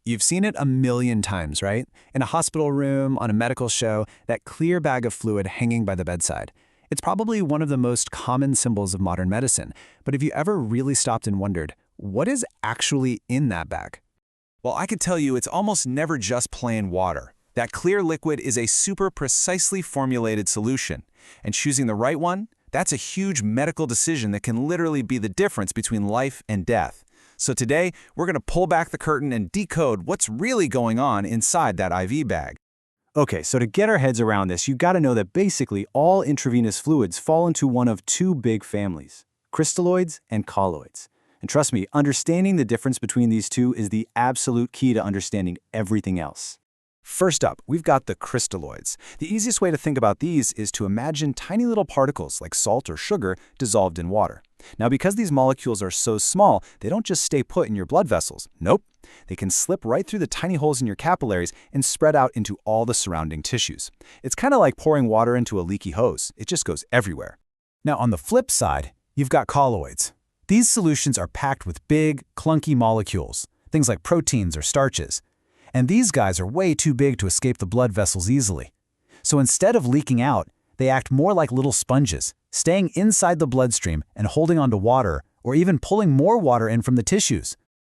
You've seen it a million times, right? In a hospital room, on a medical show, that clear bag of fluid hanging by the bedside. It's probably one of the most common symbols of modern medicine, but have you ever really stopped and wondered, what is actually in that bag? Well, I could tell you it's almost never just plain water. That clear liquid is a super precisely formulated solution, and choosing the right one, that's a huge medical decision that can literally be the difference between life and death. So today, we're going to pull back the curtain and decode what's really going on inside that IV bag. Okay, so to get our heads around this, you've got to know that basically all intravenous fluids fall into one of two big families, crystalloids and colloids. And trust me, understanding the difference between these two is the absolute key to understanding everything else. First up, we've got the crystalloids. The easiest way to think about these is to imagine tiny little particles like salt or sugar dissolved in water. Now, because these molecules are so small, they don't just stay put in your blood vessels. Nope. They can slip right through the tiny holes in your capillaries and spread out into all the surrounding tissues. It's kind of like pouring water into a leaky hose. It just goes everywhere. Now, on the flip side, you've got colloids. These solutions are packed with big, clunky molecules, things like proteins or starches. And these guys are way too big to escape the blood vessels easily. So instead of leaking out, they act more like little sponges, staying inside the bloodstream and holding onto water, or even pulling more water in from the tissues.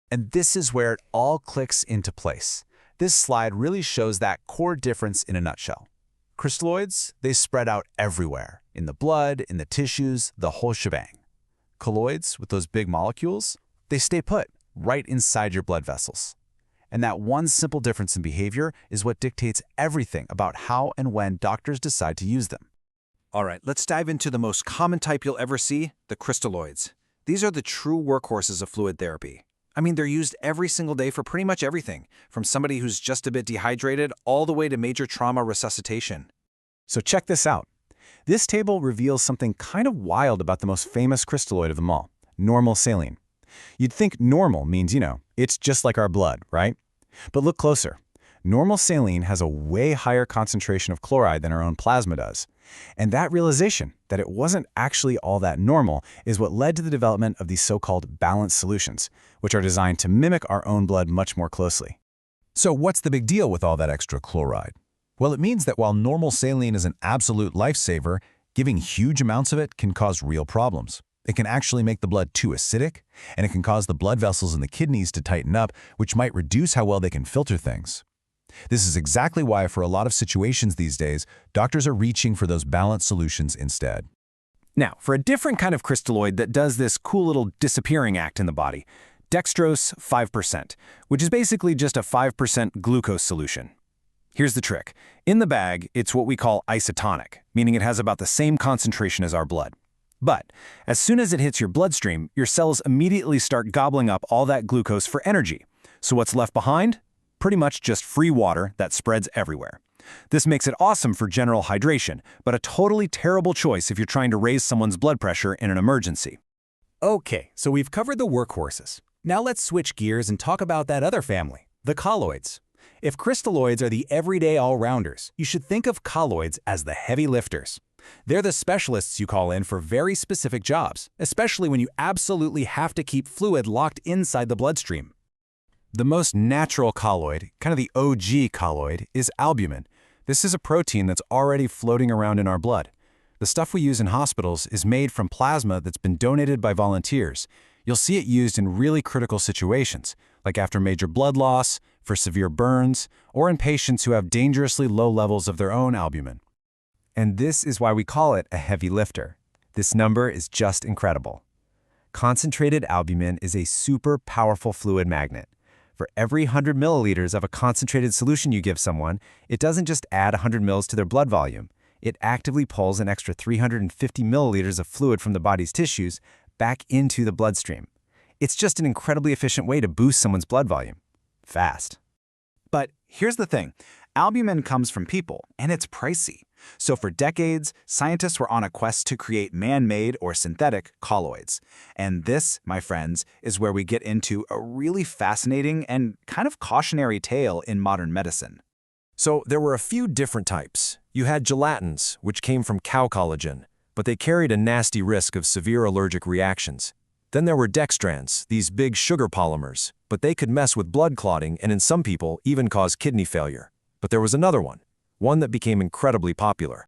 And this is where it all clicks into place. This slide really shows that core difference in a nutshell. Crystalloids, they spread out everywhere, in the blood, in the tissues, the whole shebang. Colloids, with those big molecules, they stay put, right inside your blood vessels. And that one simple difference in behavior is what dictates everything about how and when doctors decide to use them. All right, let's dive into the most common type you'll ever see, the crystalloids. These are the true workhorses of fluid therapy. I mean, they're used every single day for pretty much everything, from somebody who's just a bit dehydrated all the way to major trauma resuscitation. So check this out. This table reveals something kind of wild about the most famous crystalloid of them all, normal saline. You'd think normal means, it's just like our blood, right? But look closer. Normal saline has a way higher concentration of chloride than our own plasma does. And that realization that it wasn't actually all that normal is what led to the development of these so-called balanced solutions, which are designed to mimic our own blood much more closely. So what's the big deal with all that extra chloride? Well, it means that while normal saline is an absolute lifesaver, giving huge amounts of it can cause real problems. It can actually make the blood too acidic, and it can cause the blood vessels in the kidneys to tighten up, which might reduce how well they can filter things. This is exactly why, for a lot of situations these days, doctors are reaching for those balanced solutions instead. Now, for a different kind of crystalloid that does this cool little disappearing act in the body, dextrose 5%, which is basically just a 5% glucose solution. Here's the trick. In the bag, it's what we call isotonic, meaning it has about the same concentration as our blood. But as soon as it hits your bloodstream, your cells immediately start gobbling up all that glucose for energy. So what's left behind? Pretty much just free water that spreads everywhere. This makes it awesome for general hydration, but a totally terrible choice if you're trying to raise someone's blood pressure in an emergency. Okay, so we've covered the workhorses. Now let's switch gears and talk about that other family, the colloids. If crystalloids are the everyday all-rounders, you should think of colloids as the heavy lifters. They're the specialists you call in for very specific jobs, especially when you absolutely have to keep fluid locked inside the bloodstream. The most natural colloid, kind of the OG colloid, is albumin. This is a protein that's already floating around in our blood. The stuff we use in hospitals is made from plasma that's been donated by volunteers. You'll see it used in really critical situations, like after major blood loss, for severe burns, or in patients who have dangerously low levels of their own albumin. And this is why we call it a heavy lifter. This number is just incredible. Concentrated albumin is a super powerful fluid magnet. For every 100 milliliters of a concentrated solution you give someone, it doesn't just add 100 mils to their blood volume. It actively pulls an extra 350 milliliters of fluid from the body's tissues back into the bloodstream. It's just an incredibly efficient way to boost someone's blood volume. Fast. But here's the thing. Albumin comes from people, and it's pricey. So for decades, scientists were on a quest to create man-made or synthetic colloids. And this, my friends, is where we get into a really fascinating and kind of cautionary tale in modern medicine. So there were a few different types. You had gelatins, which came from cow collagen, but they carried a nasty risk of severe allergic reactions. Then there were dextrans, these big sugar polymers, but they could mess with blood clotting and in some people even cause kidney failure. But there was another one that became incredibly popular.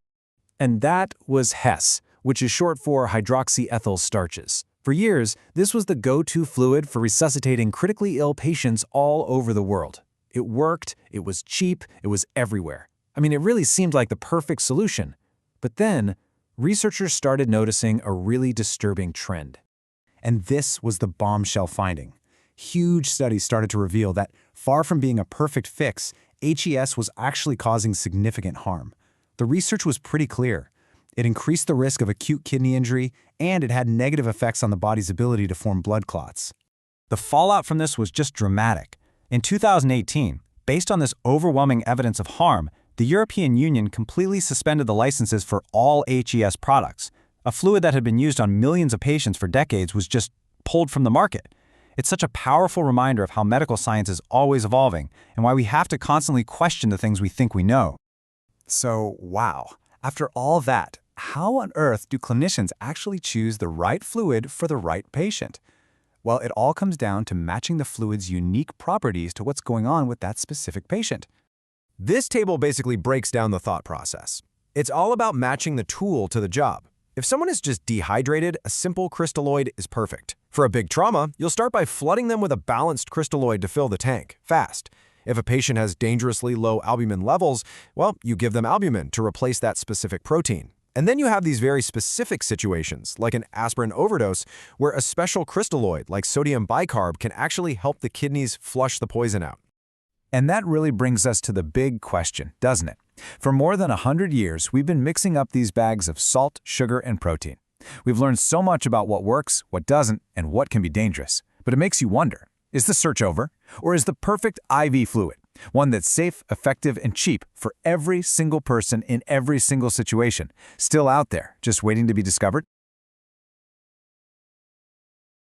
And that was HES, which is short for hydroxyethyl starches. For years, this was the go-to fluid for resuscitating critically ill patients all over the world. It worked, it was cheap, it was everywhere. I mean, it really seemed like the perfect solution. But then, researchers started noticing a really disturbing trend. And this was the bombshell finding. Huge studies started to reveal that, far from being a perfect fix, HES was actually causing significant harm. The research was pretty clear. It increased the risk of acute kidney injury, and it had negative effects on the body's ability to form blood clots. The fallout from this was just dramatic. In 2018, based on this overwhelming evidence of harm, the European Union completely suspended the licenses for all HES products. A fluid that had been used on millions of patients for decades was just pulled from the market. It's such a powerful reminder of how medical science is always evolving and why we have to constantly question the things we think we know. So, wow. After all that, how on earth do clinicians actually choose the right fluid for the right patient? Well, it all comes down to matching the fluid's unique properties to what's going on with that specific patient. This table basically breaks down the thought process. It's all about matching the tool to the job. If someone is just dehydrated, a simple crystalloid is perfect. For a big trauma, you'll start by flooding them with a balanced crystalloid to fill the tank, fast. If a patient has dangerously low albumin levels, well, you give them albumin to replace that specific protein. And then you have these very specific situations, like an aspirin overdose, where a special crystalloid, like sodium bicarb, can actually help the kidneys flush the poison out. And that really brings us to the big question, doesn't it? For more than 100 years, we've been mixing up these bags of salt, sugar, and protein. We've learned so much about what works, what doesn't, and what can be dangerous. But it makes you wonder, is the search over? Or is the perfect IV fluid, one that's safe, effective, and cheap for every single person in every single situation, still out there, just waiting to be discovered?